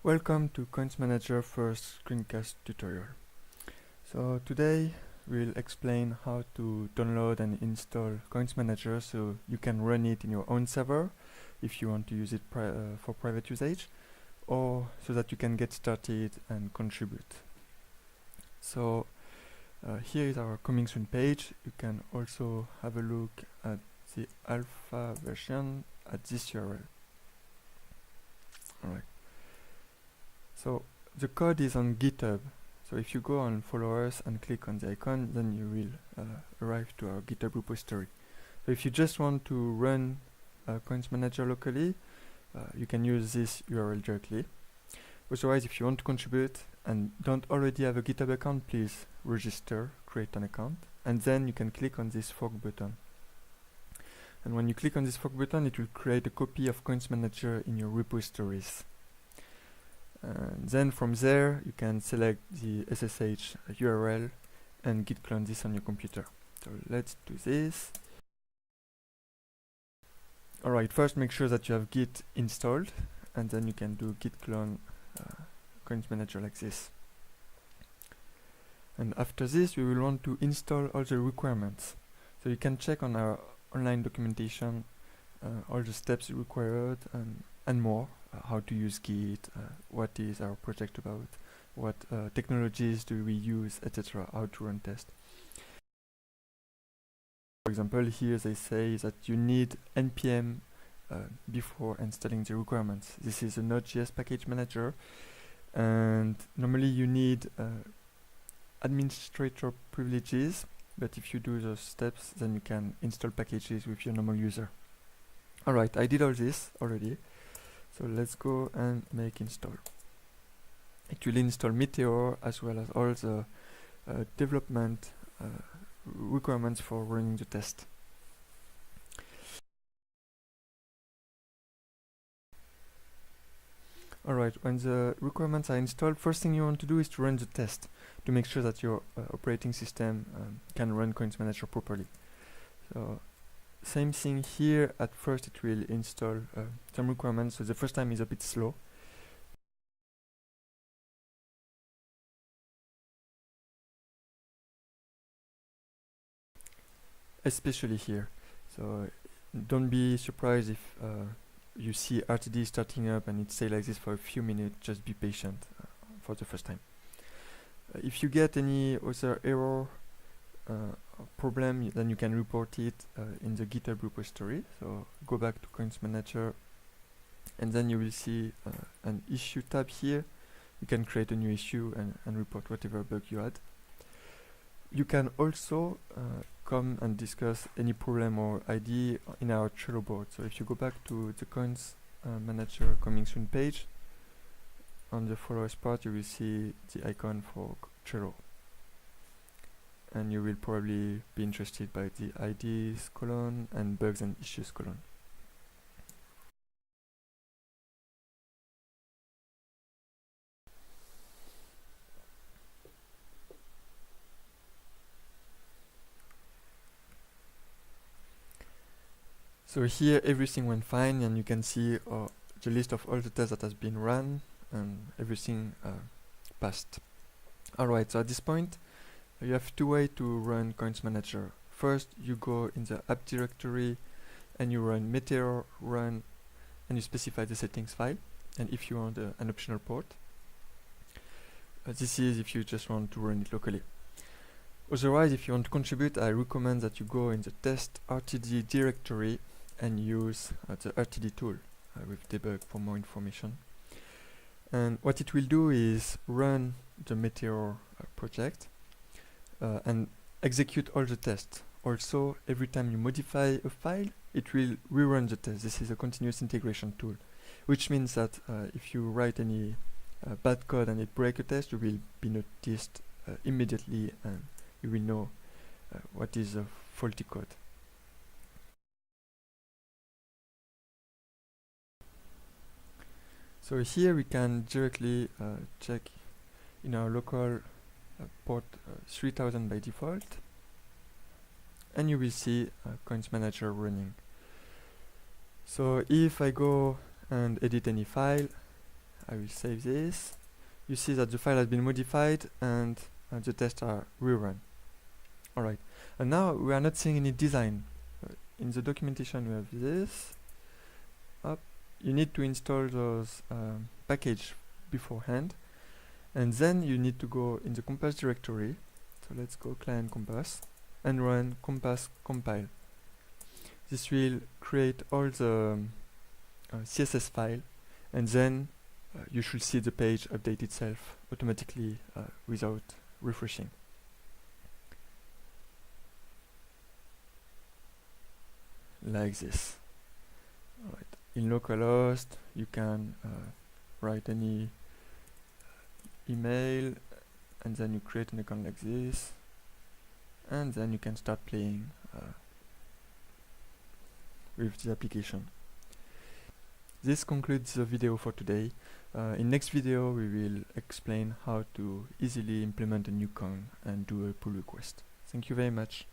Welcome to CoinsManager first screencast tutorial. So today we'll explain how to download and install CoinsManager so you can run it in your own server if you want to use it for private usage, or so that you can get started and contribute. So here is our coming soon page. You can also have a look at the alpha version at this URL. Alright. So the code is on GitHub. So if you go on follow us and click on the icon, then you will arrive to our GitHub repository. So if you just want to run CoinsManager locally, you can use this URL directly. Otherwise, if you want to contribute and don't already have a GitHub account, please register, create an account, and then you can click on this fork button. And when you click on this fork button, it will create a copy of CoinsManager in your repositories. And then from there you can select the SSH URL and git clone this on your computer. So let's do this. Alright, first make sure that you have git installed, and then you can do git clone CoinsManager like this. And after this we will want to install all the requirements. So you can check on our online documentation all the steps required and more. How to use Git, what is our project about, what technologies do we use, etc., how to run tests. For example, here they say that you need npm before installing the requirements. This is a Node.js package manager, and normally you need administrator privileges, but if you do those steps, then you can install packages with your normal user. Alright, I did all this already. So let's go and make install. It will install Meteor as well as all the development requirements for running the test. Alright, when the requirements are installed, first thing you want to do is to run the test to make sure that your operating system can run CoinsManager properly. So same thing here. At first it will install some requirements, so the first time is a bit slow. Especially here. So don't be surprised if you see RTD starting up and it stays like this for a few minutes. Just be patient for the first time. If you get any other error problem, then you can report it in the GitHub repository. So go back to CoinsManager, and then you will see an issue tab here. You can create a new issue and report whatever bug you had. You can also come and discuss any problem or ID in our Trello board. So if you go back to the CoinsManager coming soon page, on the follow us part you will see the icon for Trello. And you will probably be interested by the IDs column and bugs and issues column. So here everything went fine, and you can see the list of all the tests that has been run, and everything passed. Alright, so at this point you have two ways to run CoinsManager. First, you go in the app directory and you run meteor run, and you specify the settings file, and if you want an optional port. This is if you just want to run it locally. Otherwise, if you want to contribute, I recommend that you go in the test RTD directory and use the RTD tool with debug for more information. And what it will do is run the Meteor project and execute all the tests. Also, every time you modify a file, it will rerun the test. This is a continuous integration tool, which means that if you write any bad code and it breaks a test, you will be noticed immediately, and you will know what is a faulty code. So here we can directly check in our local port 3000 by default, and you will see CoinsManager running. So if I go and edit any file I will save this. You see that the file has been modified and the tests are rerun. Alright, and now we are not seeing any design. In the documentation we have this. You need to install those package beforehand, and then you need to go in the Compass directory. So let's go client Compass and run Compass compile. This will create all the CSS file, and then you should see the page update itself automatically without refreshing. Like this. Alright. In localhost, you can write any email, and then you create an account like this, and then you can start playing with the application. This concludes the video for today. In next video we will explain how to easily implement a new coin and do a pull request. Thank you very much.